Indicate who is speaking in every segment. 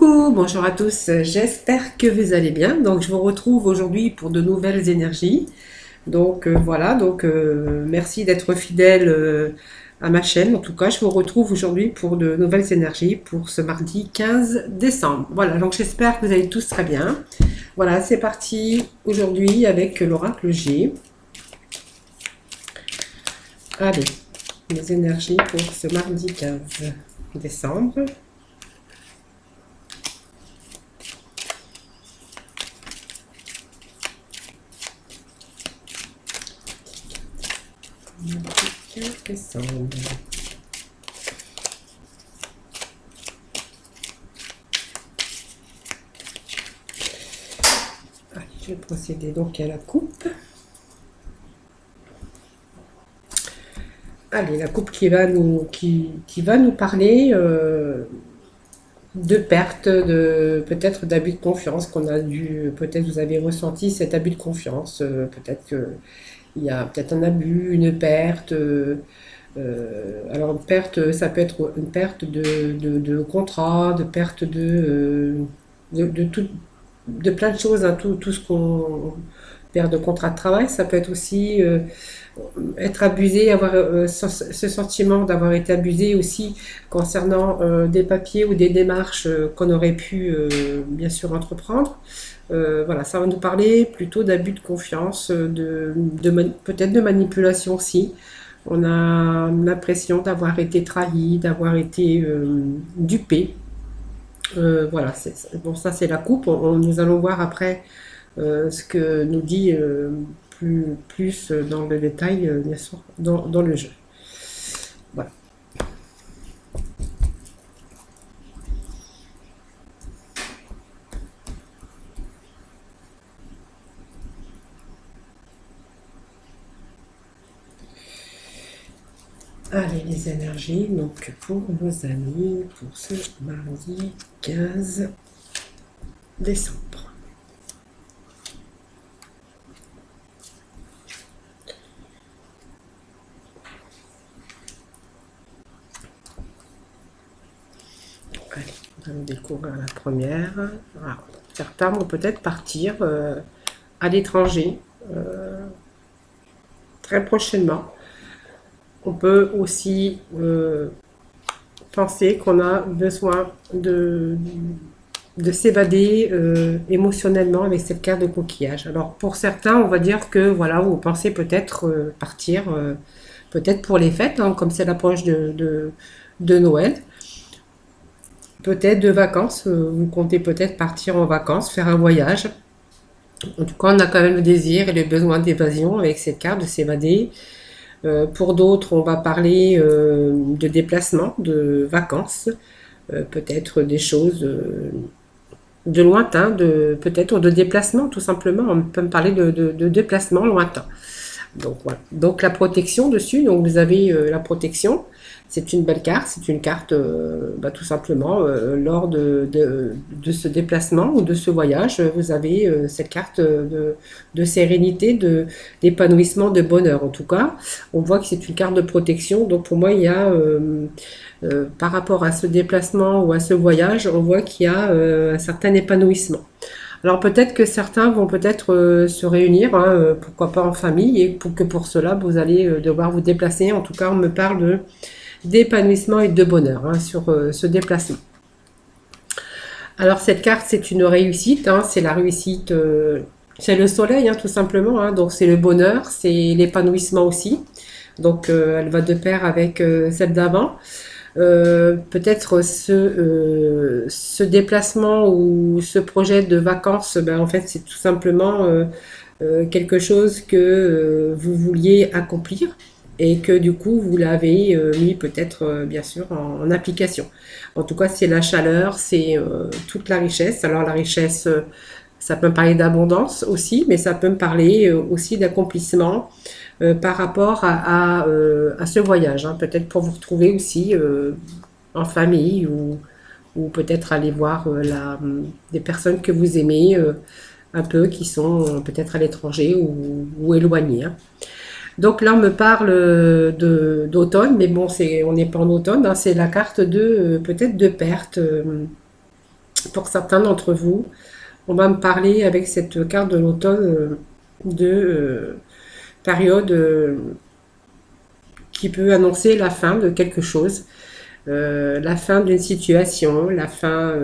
Speaker 1: Coucou, bonjour à tous, j'espère que vous allez bien. Donc je vous retrouve aujourd'hui pour de nouvelles énergies. Donc voilà, merci d'être fidèle à ma chaîne. En tout cas, je vous retrouve aujourd'hui pour de nouvelles énergies pour ce mardi 15 décembre. Voilà, donc j'espère que vous allez tous très bien. Voilà, c'est parti aujourd'hui avec l'oracle G. Allez, les énergies pour ce mardi 15 décembre. Décembre. Allez, je vais procéder donc à la coupe. Allez, la coupe qui va nous parler de perte, de peut-être d'abus de confiance qu'on a dû, peut-être vous avez ressenti cet abus de confiance, peut-être qu'il y a peut-être un abus, une perte. Alors une perte, ça peut être une perte de contrat, de perte de tout, de plein de choses, hein, tout ce qu'on perd de contrat de travail, ça peut être aussi être abusé, avoir ce sentiment d'avoir été abusé aussi concernant des papiers ou des démarches qu'on aurait pu bien sûr entreprendre. Voilà, ça va nous parler plutôt d'abus de confiance, peut-être de manipulation aussi. On a l'impression d'avoir été trahi, d'avoir été dupé. Voilà, bon, ça c'est la coupe. Nous allons voir après ce que nous dit plus dans le détail, bien sûr, dans le jeu. Voilà. Allez, les énergies, donc pour nos amis, pour ce mardi 15 décembre. Allez, on va découvrir la première. Alors, certains vont peut-être partir à l'étranger très prochainement. On peut aussi penser qu'on a besoin de s'évader émotionnellement avec cette carte de coquillage. Alors pour certains, on va dire que voilà, vous pensez peut-être partir, peut-être pour les fêtes, hein, comme c'est l'approche de Noël. Peut-être de vacances, vous comptez peut-être partir en vacances, faire un voyage. En tout cas, on a quand même le désir et le besoin d'évasion avec cette carte, de s'évader. Pour d'autres, on va parler de déplacement, de vacances, peut-être des choses de lointain, peut-être de déplacement tout simplement. On peut me parler de déplacement lointain. Donc voilà. Donc la protection dessus, donc vous avez la protection. C'est une belle carte, c'est une carte tout simplement lors de ce déplacement ou de ce voyage, vous avez cette carte de sérénité, d'épanouissement, de bonheur en tout cas. On voit que c'est une carte de protection, donc pour moi il y a par rapport à ce déplacement ou à ce voyage, on voit qu'il y a un certain épanouissement. Alors peut-être que certains vont peut-être se réunir, hein, pourquoi pas en famille, et pour cela vous allez devoir vous déplacer. En tout cas, on me parle d'épanouissement et de bonheur hein, sur ce déplacement. Alors cette carte, c'est une réussite, hein, c'est la réussite, c'est le soleil hein, tout simplement, hein, donc c'est le bonheur, c'est l'épanouissement aussi. Donc elle va de pair avec celle d'avant. Peut-être ce déplacement ou ce projet de vacances, en fait, c'est tout simplement quelque chose que vous vouliez accomplir et que du coup, vous l'avez mis peut-être, bien sûr, en application. En tout cas, c'est la chaleur, c'est toute la richesse. Alors, la richesse, ça peut me parler d'abondance aussi, mais ça peut me parler aussi d'accomplissement par rapport à ce voyage. Hein. Peut-être pour vous retrouver aussi en famille ou peut-être aller voir des personnes que vous aimez un peu qui sont peut-être à l'étranger ou éloignées. Hein. Donc là, on me parle d'automne, mais bon, on n'est pas en automne, hein, c'est la carte de peut-être de perte. Pour certains d'entre vous, on va me parler avec cette carte de l'automne de période qui peut annoncer la fin de quelque chose, la fin d'une situation, la fin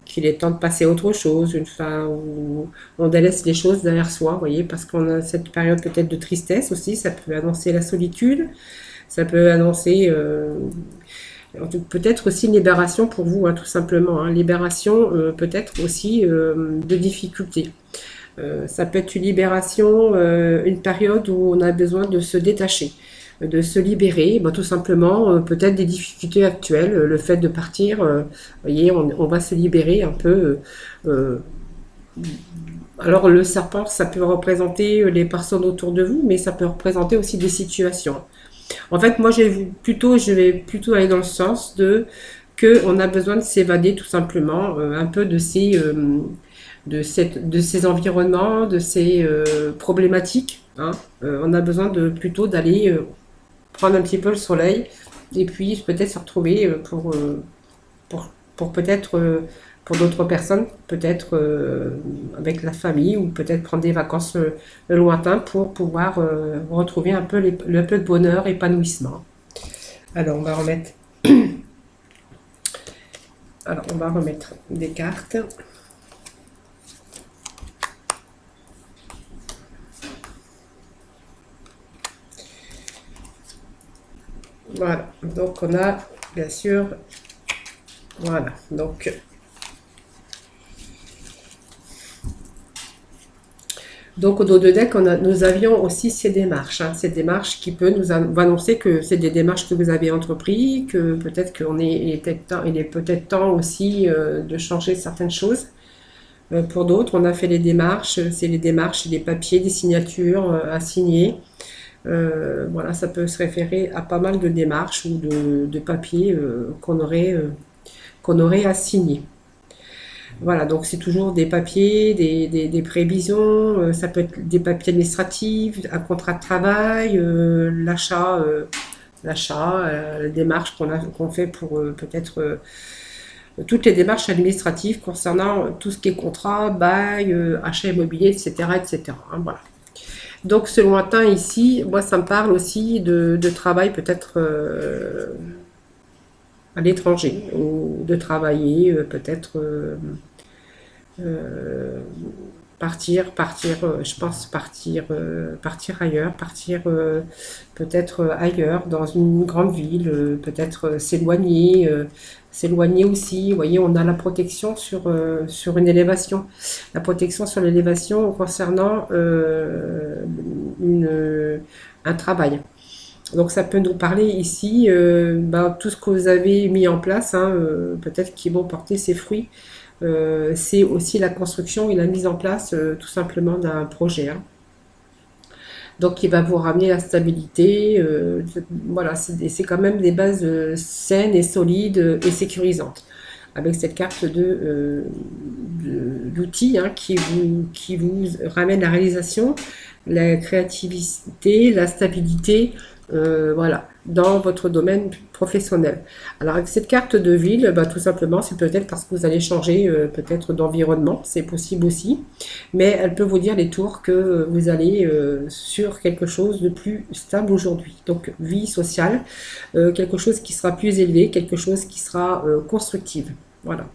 Speaker 1: qu'il est temps de passer à autre chose, une fin où on délaisse les choses derrière soi, vous voyez, parce qu'on a cette période peut-être de tristesse aussi, ça peut annoncer la solitude, ça peut annoncer peut-être aussi une libération pour vous, hein, tout simplement, hein, libération peut-être aussi de difficultés. Ça peut être une libération, une période où on a besoin de se détacher, de se libérer, ben, tout simplement, peut-être des difficultés actuelles, le fait de partir, voyez, on va se libérer un peu. Alors le serpent, ça peut représenter les personnes autour de vous, mais ça peut représenter aussi des situations. En fait, moi, je vais plutôt aller dans le sens de que on a besoin de s'évader tout simplement, un peu de de ces environnements, de ces problématiques, hein. On a besoin de plutôt d'aller prendre un petit peu le soleil et puis peut-être se retrouver pour peut-être pour d'autres personnes, peut-être avec la famille ou peut-être prendre des vacances lointains pour pouvoir retrouver un peu le peu de bonheur, épanouissement. Alors on va remettre, alors on va remettre des cartes. Voilà, donc on a bien sûr, voilà, donc au dos de deck, nous avions aussi ces démarches, hein, ces démarches qui peuvent nous annoncer que c'est des démarches que vous avez entreprises, que peut-être il est peut-être temps aussi de changer certaines choses. Pour d'autres, on a fait les démarches, c'est les démarches, des papiers, des signatures à signer. Voilà, ça peut se référer à pas mal de démarches ou de papiers qu'on aurait à signer. Voilà, donc c'est toujours des papiers, des prévisions, ça peut être des papiers administratifs, un contrat de travail, la démarche qu'on fait pour peut-être toutes les démarches administratives concernant tout ce qui est contrat, bail, achat immobilier, etc., etc., hein, voilà. Donc ce lointain ici, moi ça me parle aussi de travail peut-être à l'étranger, ou de travailler peut-être euh, je pense partir ailleurs, partir peut-être ailleurs, dans une grande ville, peut-être s'éloigner aussi. Vous voyez, on a la protection sur une élévation. La protection sur l'élévation concernant un travail. Donc ça peut nous parler ici, tout ce que vous avez mis en place, hein, peut-être qui vont porter ses fruits. C'est aussi la construction et la mise en place tout simplement d'un projet, hein. Donc il va vous ramener la stabilité. Voilà, c'est quand même des bases saines et solides et sécurisantes. Avec cette carte d'outils, hein, qui vous ramène la réalisation, la créativité, la stabilité, voilà, dans votre domaine professionnel. Alors avec cette carte de ville, tout simplement, c'est peut-être parce que vous allez changer peut-être d'environnement, c'est possible aussi, mais elle peut vous dire les tours que vous allez sur quelque chose de plus stable aujourd'hui. Donc vie sociale, quelque chose qui sera plus élevé, quelque chose qui sera constructive. Voilà.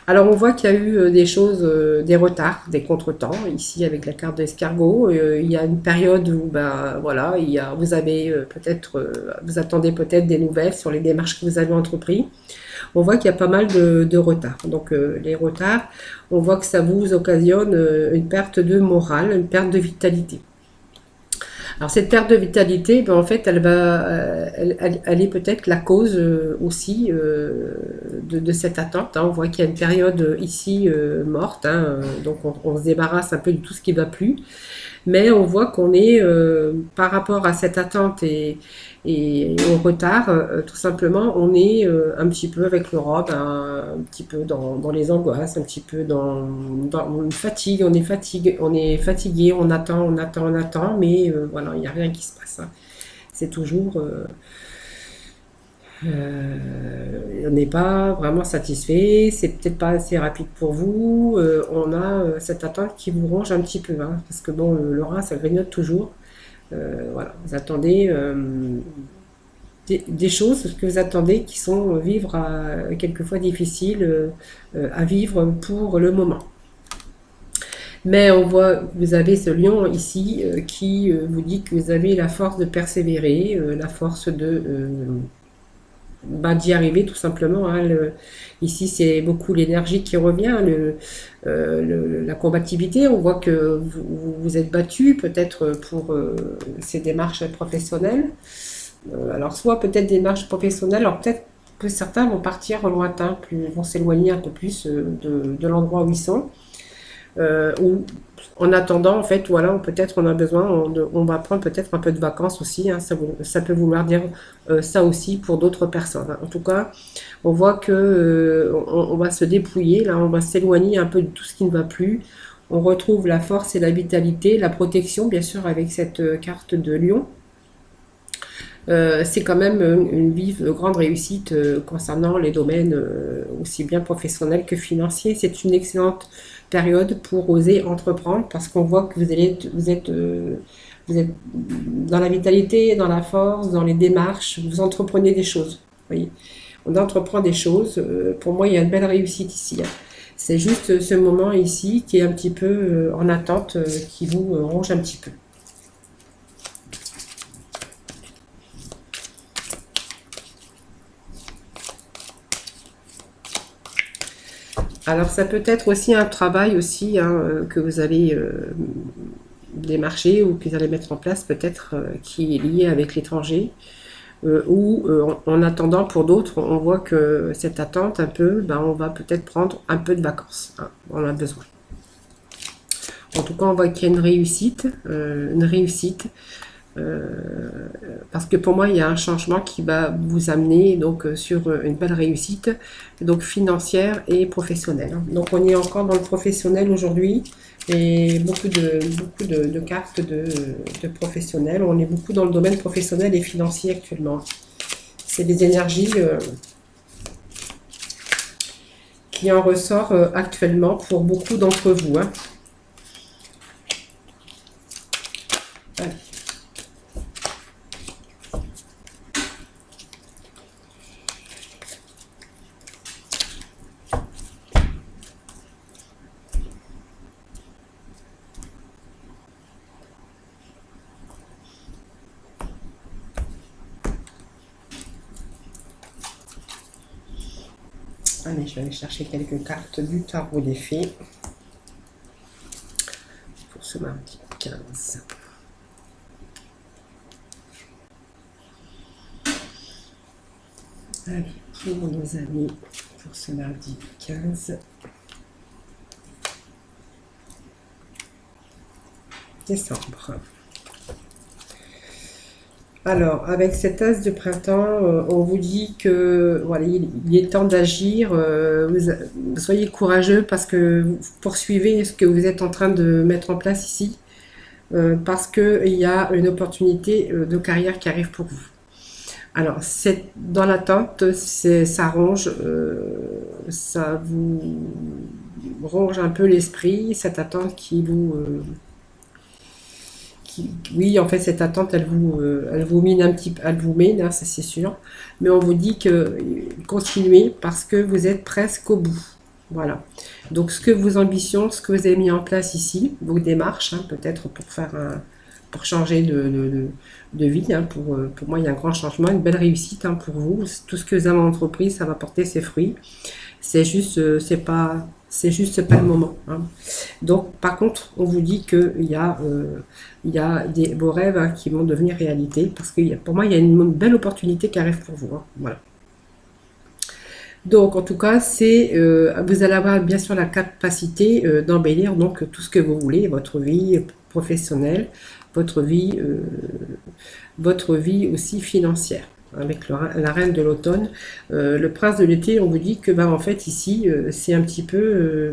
Speaker 1: Alors on voit qu'il y a eu des choses, des retards, des contretemps, ici avec la carte de l'escargot. Il y a une période où voilà, vous avez vous attendez peut-être des nouvelles sur les démarches que vous avez entreprises. On voit qu'il y a pas mal de retards. Donc les retards, on voit que ça vous occasionne une perte de morale, une perte de vitalité. Alors cette perte de vitalité, en fait, elle est peut-être la cause aussi de cette attente, hein. On voit qu'il y a une période ici morte, hein, donc on se débarrasse un peu de tout ce qui ne va plus, mais on voit qu'on est par rapport à cette attente et au retard, tout simplement, on est un petit peu avec l'Europe, un petit peu dans les angoisses, un petit peu dans une fatigue, on est fatigué, on attend, mais voilà, il n'y a rien qui se passe, hein. C'est toujours on n'est pas vraiment satisfait, c'est peut-être pas assez rapide pour vous, on a cette attente qui vous ronge un petit peu, hein, parce que bon, le rat, ça grignote toujours. Voilà, vous attendez des choses que vous attendez qui sont quelquefois difficiles à vivre pour le moment. Mais on voit que vous avez ce lion ici qui vous dit que vous avez la force de persévérer, la force d'y arriver tout simplement, hein. Ici, c'est beaucoup l'énergie qui revient, la combativité. On voit que vous êtes battu peut-être pour ces démarches professionnelles. Alors, soit peut-être des démarches professionnelles, alors peut-être que certains vont partir au lointain, vont s'éloigner un peu plus de l'endroit où ils sont. Ou en attendant, en fait, voilà, peut-être on a besoin, on va prendre peut-être un peu de vacances aussi, hein, ça peut vouloir dire ça aussi pour d'autres personnes, hein. En tout cas, on voit que on va se dépouiller, là, on va s'éloigner un peu de tout ce qui ne va plus. On retrouve la force et la vitalité, la protection, bien sûr, avec cette carte de lion. C'est quand même une vive grande réussite concernant les domaines aussi bien professionnels que financiers. C'est une excellente période pour oser entreprendre parce qu'on voit que vous êtes dans la vitalité, dans la force, dans les démarches, vous entreprenez des choses. Vous voyez, on entreprend des choses. Pour moi, il y a une belle réussite ici, hein. C'est juste ce moment ici qui est un petit peu en attente, qui vous ronge un petit peu. Alors ça peut être aussi un travail aussi, hein, que vous allez démarcher ou que vous allez mettre en place peut-être qui est lié avec l'étranger ou en attendant pour d'autres on voit que cette attente un peu, ben, on va peut-être prendre un peu de vacances, hein, on a besoin. En tout cas on voit qu'il y a une réussite. Parce que pour moi il y a un changement qui va vous amener donc sur une belle réussite donc financière et professionnelle, hein. Donc on est encore dans le professionnel aujourd'hui et beaucoup de cartes de professionnels, on est beaucoup dans le domaine professionnel et financier actuellement. C'est des énergies qui en ressort actuellement pour beaucoup d'entre vous, hein. Allez. Allez, je vais aller chercher quelques cartes du tarot des fées pour ce mardi 15. Allez, pour nos amis, pour ce mardi 15 décembre. Alors, avec cet as de printemps, on vous dit que voilà, il est temps d'agir. Soyez courageux parce que vous poursuivez ce que vous êtes en train de mettre en place ici, parce qu'il y a une opportunité de carrière qui arrive pour vous. Alors, c'est dans l'attente, ça ronge, ça vous ronge un peu l'esprit, cette attente qui vous oui, en fait, cette attente, elle vous mine un petit peu, elle vous mine, hein, ça c'est sûr. Mais on vous dit que continuez parce que vous êtes presque au bout. Voilà. Donc, ce que vos ambitions, ce que vous avez mis en place ici, vos démarches, hein, peut-être pour changer de vie, hein, pour moi, il y a un grand changement, une belle réussite, hein, pour vous. Tout ce que vous avez entrepris, ça va porter ses fruits. C'est juste, c'est juste pas le moment, hein. Donc, par contre, on vous dit qu'il y a, vos rêves, hein, qui vont devenir réalité, parce que pour moi, il y a une belle opportunité qui arrive pour vous, hein. Voilà. Donc, en tout cas, vous allez avoir bien sûr la capacité d'embellir donc tout ce que vous voulez, votre vie professionnelle, votre vie aussi financière. Avec la reine de l'automne, le prince de l'été, on vous dit que en fait ici c'est un petit peu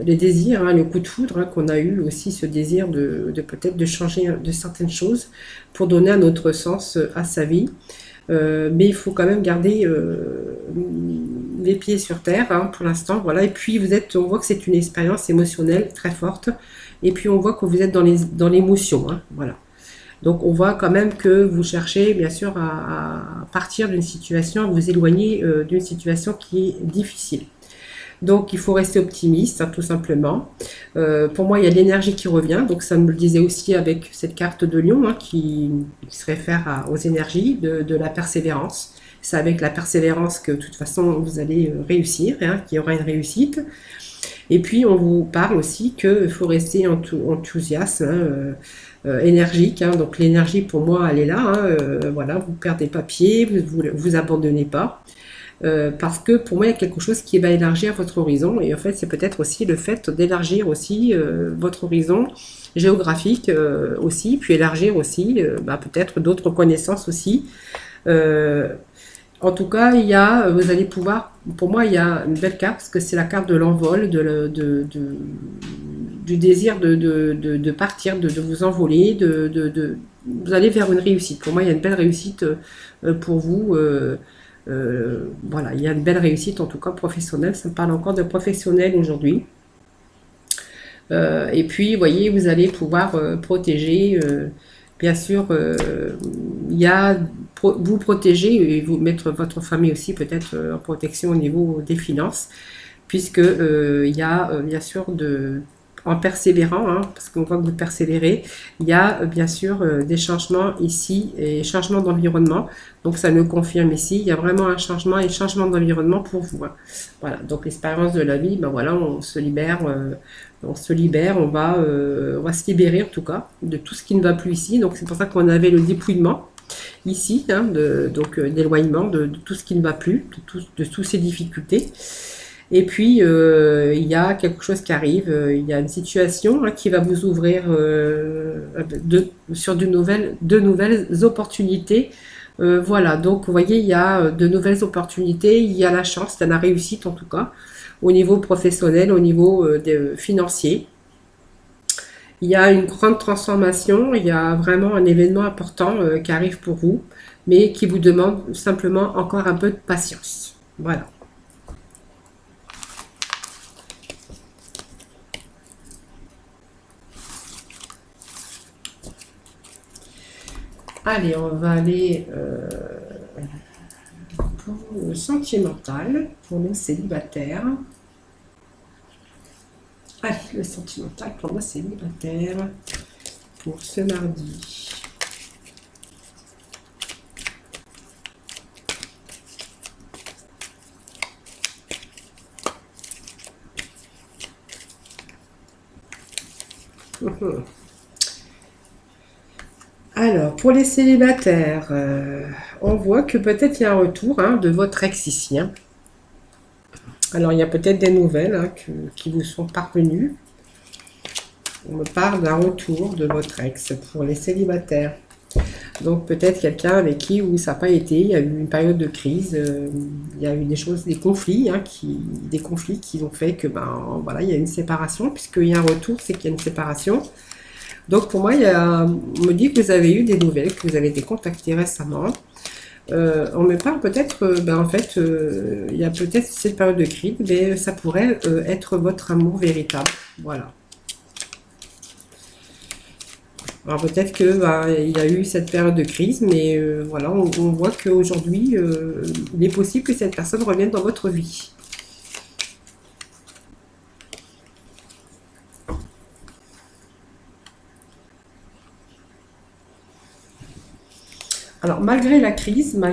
Speaker 1: les désirs, hein, le coup de foudre, hein, qu'on a eu aussi, ce désir de peut-être de changer de certaines choses pour donner un autre sens à sa vie. Mais il faut quand même garder les pieds sur terre, hein, pour l'instant, voilà. Et puis on voit que c'est une expérience émotionnelle très forte. Et puis on voit que vous êtes dans l'émotion, hein, voilà. Donc on voit quand même que vous cherchez bien sûr à partir d'une situation, à vous éloigner d'une situation qui est difficile. Donc il faut rester optimiste, hein, tout simplement. Pour moi, il y a de l'énergie qui revient. Donc ça me le disait aussi avec cette carte de Lion, hein, qui se réfère aux énergies de la persévérance. C'est avec la persévérance que de toute façon vous allez réussir, hein, qu'il y aura une réussite. Et puis on vous parle aussi qu'il faut rester enthousiaste, hein, énergique, hein. Donc l'énergie pour moi elle est là, hein, voilà, vous perdez pas pied, vous abandonnez pas. Parce que pour moi il y a quelque chose qui va élargir votre horizon, et en fait c'est peut-être aussi le fait d'élargir aussi votre horizon géographique aussi, puis élargir aussi peut-être d'autres connaissances aussi. Euh, En tout cas, vous allez pouvoir, pour moi, il y a une belle carte parce que c'est la carte de l'envol, du désir de partir, de vous envoler, vous allez vers une réussite. Pour moi, il y a une belle réussite pour vous. Voilà, il y a une belle réussite en tout cas professionnelle. Ça me parle encore de professionnel aujourd'hui. Et puis, vous voyez, vous allez pouvoir protéger. Bien sûr, il y a vous protéger et vous mettre votre famille aussi peut-être en protection au niveau des finances, puisque il y a bien sûr en persévérant, hein, parce qu'on voit que vous persévérez, il y a bien sûr des changements ici et changements d'environnement. Donc ça nous confirme ici, il y a vraiment un changement et changement d'environnement pour vous, hein. Voilà, donc l'expérience de la vie, ben voilà, on se libère, on va se libérer en tout cas de tout ce qui ne va plus ici. Donc c'est pour ça qu'on avait le dépouillement ici, hein, donc d'éloignement de tout ce qui ne va plus, de toutes ces difficultés. Et puis il y a quelque chose qui arrive, il y a une situation, hein, qui va vous ouvrir sur de nouvelles opportunités. Voilà, donc vous voyez, il y a de nouvelles opportunités, il y a la chance, il y a la réussite en tout cas, au niveau professionnel, au niveau financier. Il y a une grande transformation, il y a vraiment un événement important qui arrive pour vous, mais qui vous demande simplement encore un peu de patience. Voilà. Allez, on va aller pour le sentimental, pour les célibataires. Allez, le sentimental pour les célibataires pour ce mardi. Alors, pour les célibataires, on voit que peut-être il y a un retour, hein, de votre ex ici, hein. Alors, il y a peut-être des nouvelles, hein, qui vous sont parvenues. On me parle d'un retour de votre ex pour les célibataires. Donc, peut-être quelqu'un avec qui où ça n'a pas été, il y a eu une période de crise, il y a eu des conflits, hein, des conflits qui ont fait que, voilà, il y a une séparation, puisqu'il y a un retour, c'est qu'il y a une séparation. Donc pour moi, on me dit que vous avez eu des nouvelles, que vous avez été contacté récemment. On me parle peut-être, en fait, il y a peut-être cette période de crise, mais ça pourrait être votre amour véritable. Voilà. Alors peut-être que il y a eu cette période de crise, mais voilà, on voit qu'aujourd'hui, il est possible que cette personne revienne dans votre vie. Alors, malgré la crise, à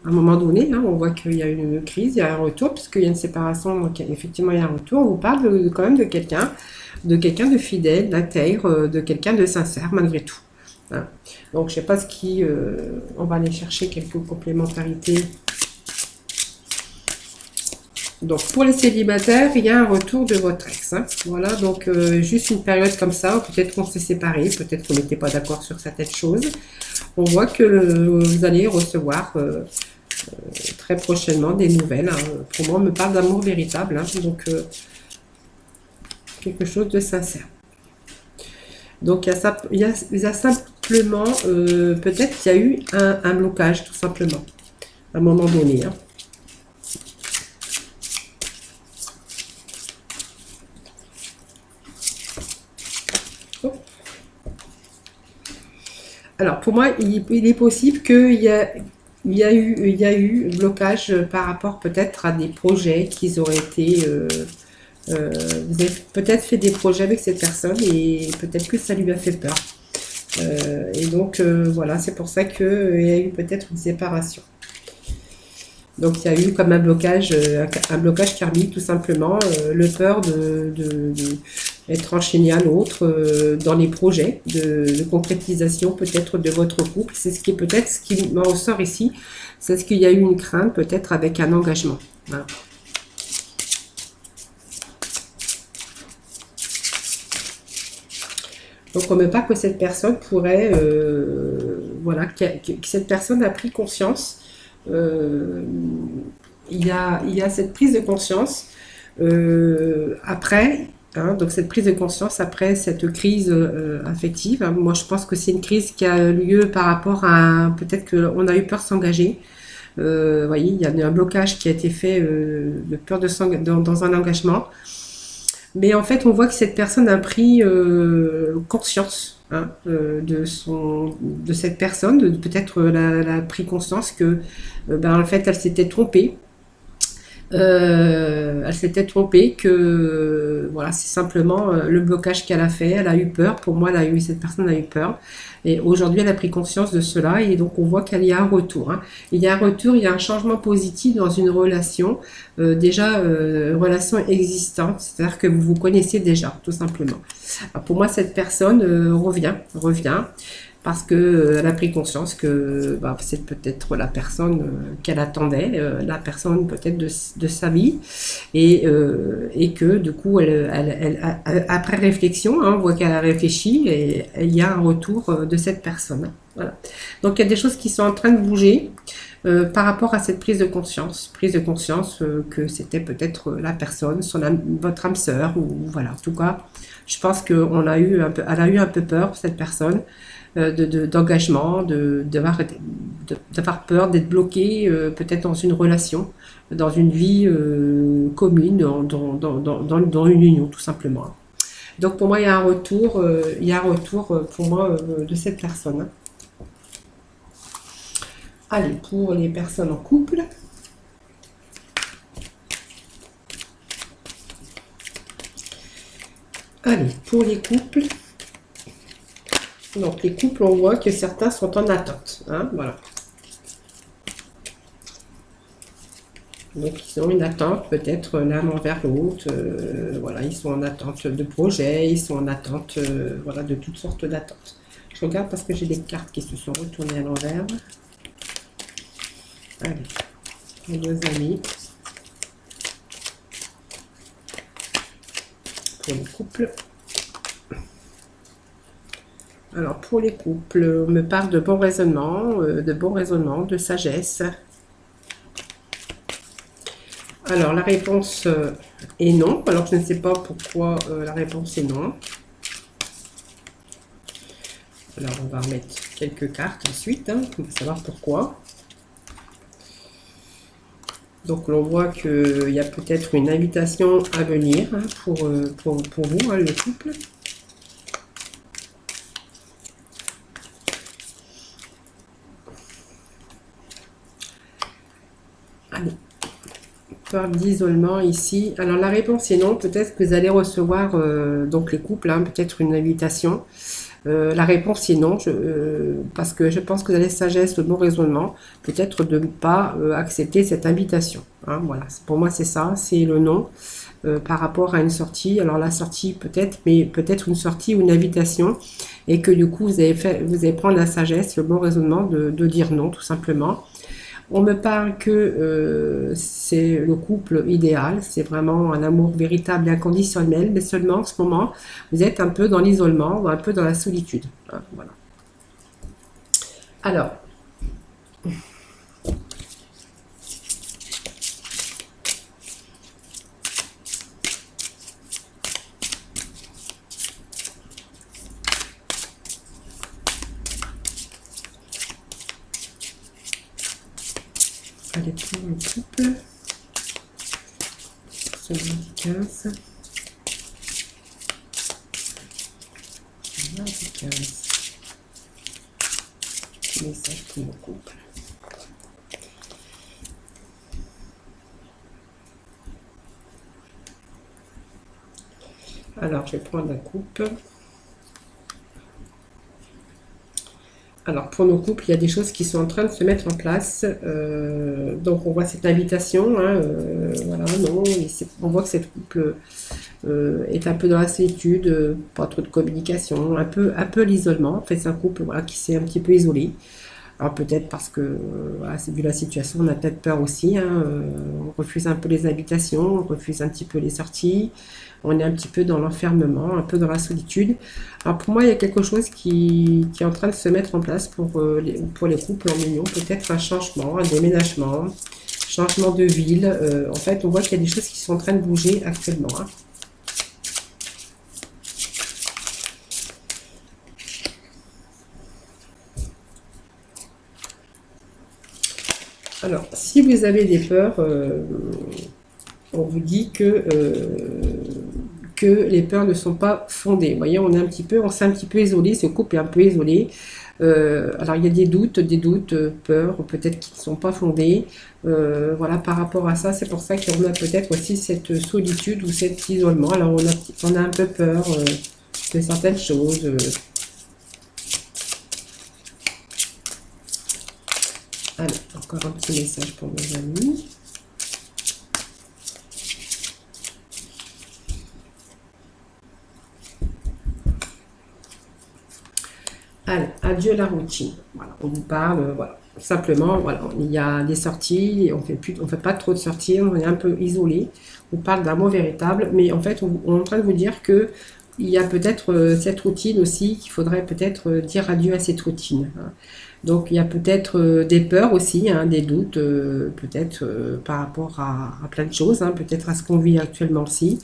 Speaker 1: un moment donné, hein, on voit qu'il y a une crise, il y a un retour, puisqu'il y a une séparation, donc effectivement il y a un retour. On vous parle quand même de quelqu'un de fidèle, d'intègre, de quelqu'un de sincère, malgré tout, hein. Donc, je ne sais pas on va aller chercher quelques complémentarités. Donc, pour les célibataires, il y a un retour de votre ex, hein. Voilà, donc juste une période comme ça, où peut-être qu'on s'est séparés, peut-être qu'on n'était pas d'accord sur certaines choses. On voit que vous allez recevoir très prochainement des nouvelles, hein. Pour moi, on me parle d'amour véritable, hein, donc quelque chose de sincère. Donc, il y a simplement, peut-être qu'il y a eu un blocage, tout simplement, à un moment donné. Hein. Alors, pour moi, il est possible il y a eu blocage par rapport peut-être à des projets qui auraient été... vous avez peut-être fait des projets avec cette personne et peut-être que ça lui a fait peur. Et donc, voilà, c'est pour ça qu'il y a eu peut-être une séparation. Donc, il y a eu comme un blocage karmique, tout simplement, le peur être enchaîné à l'autre dans les projets de concrétisation peut-être de votre couple. C'est peut-être ce qui m'en ressort ici, c'est ce qu'il y a eu une crainte peut-être avec un engagement. Voilà. Donc, on ne met pas que cette personne pourrait, voilà, que cette personne a pris conscience. Il y a cette prise de conscience après, hein, donc cette prise de conscience après cette crise affective. Hein. Moi, je pense que c'est une crise qui a lieu par rapport à peut-être qu'on a eu peur de s'engager. Vous voyez, il y a un blocage qui a été fait de peur dans un engagement. Mais en fait, on voit que cette personne a pris conscience hein, de cette personne, peut-être elle a pris conscience que, ben, en fait, elle s'était trompée. Elle s'était trompée que voilà, c'est simplement le blocage qu'elle a fait. Elle a eu peur. Pour moi, cette personne a eu peur. Et aujourd'hui, elle a pris conscience de cela. Et donc, on voit qu'il y a un retour. Hein. Il y a un retour, il y a un changement positif dans une relation. Déjà, relation existante. C'est-à-dire que vous vous connaissez déjà, tout simplement. Alors, pour moi, cette personne revient. Parce que elle a pris conscience que bah, c'est peut-être la personne qu'elle attendait, la personne peut-être de sa vie, et que du coup, après réflexion, hein, on voit qu'elle a réfléchi et il y a un retour de cette personne. Voilà. Donc il y a des choses qui sont en train de bouger par rapport à cette prise de conscience que c'était peut-être la personne, votre âme sœur, ou voilà. En tout cas, je pense elle a eu un peu peur, cette personne. D'engagement, d'avoir peur d'être bloqué peut-être dans une relation, dans une vie commune, dans une union tout simplement. Donc pour moi il y a un retour, pour moi de cette personne. Allez, pour les personnes en couple. Allez, pour les couples. Donc, les couples, on voit que certains sont en attente. Hein, voilà. Donc, ils ont une attente, peut-être l'un envers l'autre. Voilà, ils sont en attente de projets, ils sont en attente voilà, de toutes sortes d'attentes. Je regarde parce que j'ai des cartes qui se sont retournées à l'envers. Allez, les deux amis. Pour les couples. Alors, pour les couples, on me parle de bon raisonnement, de sagesse. Alors, la réponse est non. Alors, je ne sais pas pourquoi la réponse est non. Alors, on va remettre quelques cartes ensuite, hein, pour savoir pourquoi. Donc, l'on voit qu'il y a peut-être une invitation à venir hein, pour vous, hein, le couple. Peur d'isolement ici. Alors la réponse est non. Peut-être que vous allez recevoir, donc les couples, hein, peut-être une invitation. La réponse est non, parce que je pense que vous avez sagesse, le bon raisonnement, peut-être de ne pas accepter cette invitation. Hein, voilà, pour moi c'est ça, c'est le non par rapport à une sortie. Alors la sortie peut-être, mais peut-être une sortie ou une invitation, et que du coup vous allez prendre la sagesse, le bon raisonnement de dire non tout simplement. On me parle que c'est le couple idéal, c'est vraiment un amour véritable et inconditionnel, mais seulement en ce moment, vous êtes un peu dans l'isolement, un peu dans la solitude. Hein, voilà. Alors, Allez, pour le couple. Ce lundi 15. Lundi 15. Message pour mon couple. Alors, je vais prendre la coupe. Alors, pour nos couples, il y a des choses qui sont en train de se mettre en place. Donc, on voit cette invitation. Hein, voilà, non, on voit que cette couple est un peu dans la solitude, pas trop de communication, un peu l'isolement. En fait, c'est un couple voilà, qui s'est un petit peu isolé. Alors, peut-être parce que, voilà, c'est vu la situation, on a peut-être peur aussi. Hein, on refuse un peu les invitations, on refuse un petit peu les sorties. On est un petit peu dans l'enfermement, un peu dans la solitude. Alors pour moi, il y a quelque chose qui est en train de se mettre en place pour les couples en union. Peut-être un changement, un déménagement, changement de ville. En fait, on voit qu'il y a des choses qui sont en train de bouger actuellement. Hein. Alors, si vous avez des peurs, on vous dit que les peurs ne sont pas fondées. Vous voyez, on s'est un petit peu isolé, ce couple est un peu isolé. Alors il y a des doutes, peurs, peut-être qui ne sont pas fondés. Voilà, par rapport à ça, c'est pour ça qu'on a peut-être aussi cette solitude ou cet isolement. Alors on a un peu peur de certaines choses. Allez, encore un petit message pour mes amis. Allez, adieu la routine. Voilà, on vous parle, voilà. Simplement, voilà, il y a des sorties, on fait pas trop de sorties, on est un peu isolé. On parle d'un mot véritable, mais en fait, on est en train de vous dire que il y a peut-être cette routine aussi, qu'il faudrait peut-être dire adieu à cette routine. Hein. Donc, il y a peut-être des peurs aussi, hein, des doutes, peut-être par rapport à plein de choses, hein, peut-être à ce qu'on vit actuellement aussi.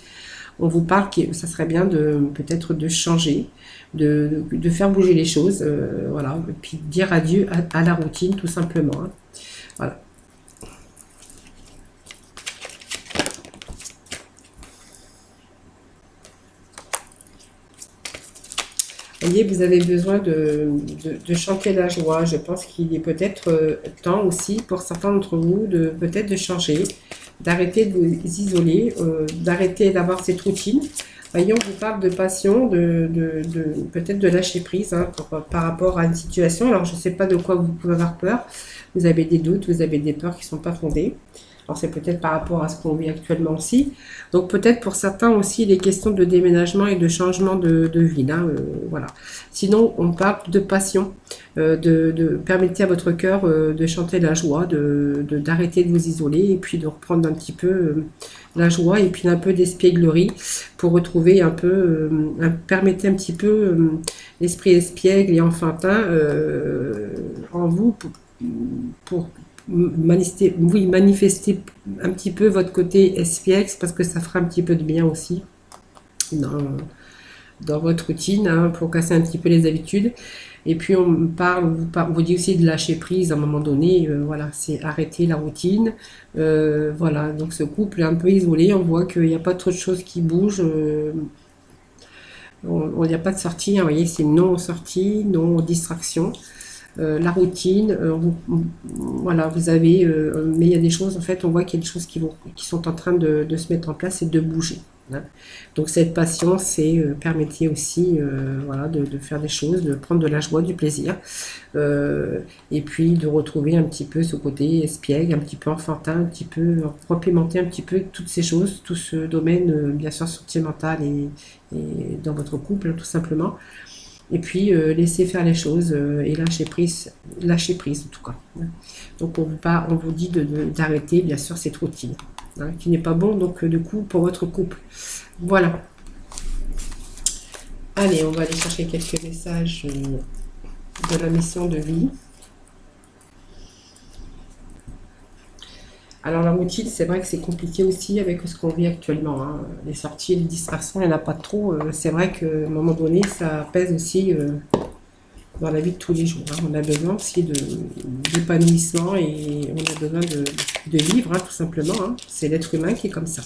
Speaker 1: On vous parle que ça serait bien peut-être de changer, de faire bouger les choses, voilà, et puis dire adieu à la routine tout simplement. Hein. Voilà. Vous voyez, vous avez besoin de chanter la joie. Je pense qu'il est peut-être temps aussi pour certains d'entre vous de peut-être de changer, d'arrêter de vous isoler, d'arrêter d'avoir cette routine. Voyons, on vous parle de passion, peut-être de lâcher prise hein, par rapport à une situation. Alors, je ne sais pas de quoi vous pouvez avoir peur. Vous avez des doutes, vous avez des peurs qui ne sont pas fondées. Alors, c'est peut-être par rapport à ce qu'on vit actuellement aussi. Donc, peut-être pour certains aussi, les questions de déménagement et de changement de ville. Hein, voilà. Sinon, on parle de passion. Permettez à votre cœur de chanter la joie, d'arrêter de vous isoler et puis de reprendre un petit peu la joie et puis un peu d'espièglerie pour retrouver un peu, permettez un petit peu l'esprit espiègle et enfantin en vous pour manifester un petit peu votre côté espiègle parce que ça fera un petit peu de bien aussi dans votre routine hein, pour casser un petit peu les habitudes. Et puis on vous dit aussi de lâcher prise à un moment donné, voilà, c'est arrêter la routine. Voilà, donc ce couple est un peu isolé, on voit qu'il n'y a pas trop de choses qui bougent. Il n'y a pas de sortie, hein, vous voyez, c'est non sortie, non distraction. La routine, voilà, vous avez, mais il y a des choses, en fait, on voit qu'il y a des choses qui sont en train de se mettre en place et de bouger. Hein. Donc cette patience, c'est permettez aussi voilà, de faire des choses, de prendre de la joie, du plaisir, et puis de retrouver un petit peu ce côté espiègle, un petit peu enfantin, un petit peu repimenter un petit peu toutes ces choses, tout ce domaine bien sûr sentimental et dans votre couple tout simplement. Et puis laisser faire les choses et lâcher prise en tout cas. Hein. Donc on vous dit d'arrêter bien sûr cette routine hein, qui n'est pas bon donc du coup pour votre couple. Voilà. Allez, on va aller chercher quelques messages de la mission de vie. Alors la routine, c'est vrai que c'est compliqué aussi avec ce qu'on vit actuellement. Hein. Les sorties, les distractions, il n'y en a pas trop. C'est vrai qu'à un moment donné, ça pèse aussi dans la vie de tous les jours. Hein. On a besoin aussi d'épanouissement et on a besoin de vivre, hein, tout simplement. Hein. C'est l'être humain qui est comme ça.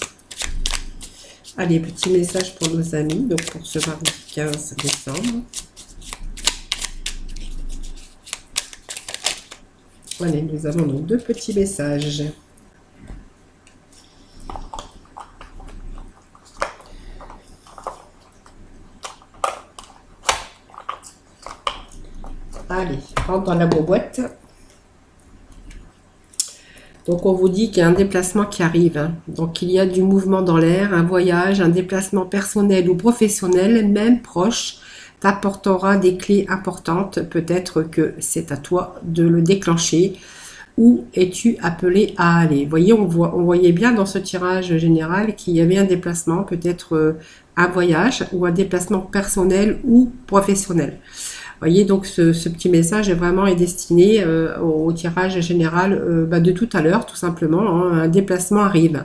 Speaker 1: Allez, petit message pour nos amis, donc pour ce mardi 15 décembre. Allez, nous avons donc 2 petits messages. Allez, rentre dans la boîte. Donc, on vous dit qu'il y a un déplacement qui arrive. Hein. Donc, il y a du mouvement dans l'air, un voyage, un déplacement personnel ou professionnel, même proche, t'apportera des clés importantes. Peut-être que c'est à toi de le déclencher. Où es-tu appelé à aller? Vous voyez, on voyait bien dans ce tirage général qu'il y avait un déplacement, peut-être un voyage ou un déplacement personnel ou professionnel. Voyez, donc ce petit message est destiné au tirage général de tout à l'heure, tout simplement. Hein, un déplacement arrive.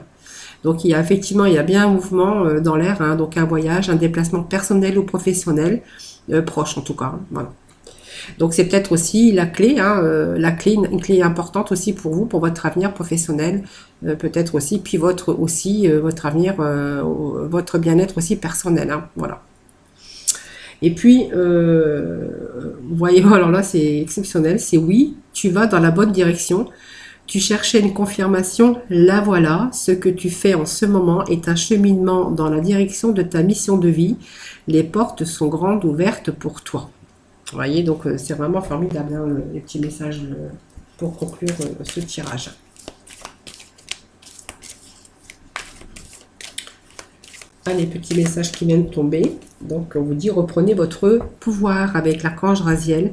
Speaker 1: Donc il y a bien un mouvement dans l'air, hein, donc un voyage, un déplacement personnel ou professionnel, proche en tout cas. Hein, voilà. Donc c'est peut-être aussi la clé, hein, une clé importante aussi pour vous, pour votre avenir professionnel, peut-être aussi, puis votre avenir, votre bien-être aussi personnel. Hein, voilà. Et puis, vous voyez, alors là, c'est exceptionnel. C'est oui, tu vas dans la bonne direction. Tu cherchais une confirmation, la voilà. Ce que tu fais en ce moment est un cheminement dans la direction de ta mission de vie. Les portes sont grandes ouvertes pour toi. Vous voyez, donc c'est vraiment formidable, hein, les petits messages pour conclure ce tirage. Les petits messages qui viennent de tomber. Donc, on vous dit, reprenez votre pouvoir avec l'archange Raziel.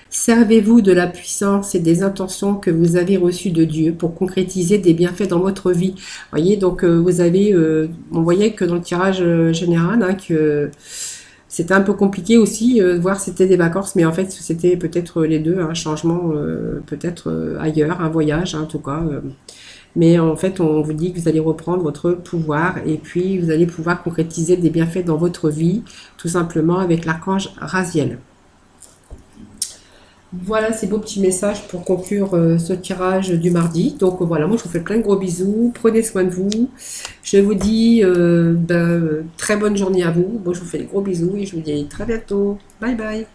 Speaker 1: Servez-vous de la puissance et des intentions que vous avez reçues de Dieu pour concrétiser des bienfaits dans votre vie. Voyez, donc vous avez, on voyait que dans le tirage général, hein, que c'était un peu compliqué aussi de voir si c'était des vacances, mais en fait c'était peut-être les deux, un changement peut-être ailleurs, un voyage, hein, en tout cas. Mais en fait, on vous dit que vous allez reprendre votre pouvoir et puis vous allez pouvoir concrétiser des bienfaits dans votre vie, tout simplement avec l'archange Raziel. Voilà ces beaux petits messages pour conclure ce tirage du mardi. Donc voilà, moi je vous fais plein de gros bisous. Prenez soin de vous. Je vous dis très bonne journée à vous. Moi je vous fais des gros bisous et je vous dis à très bientôt. Bye bye.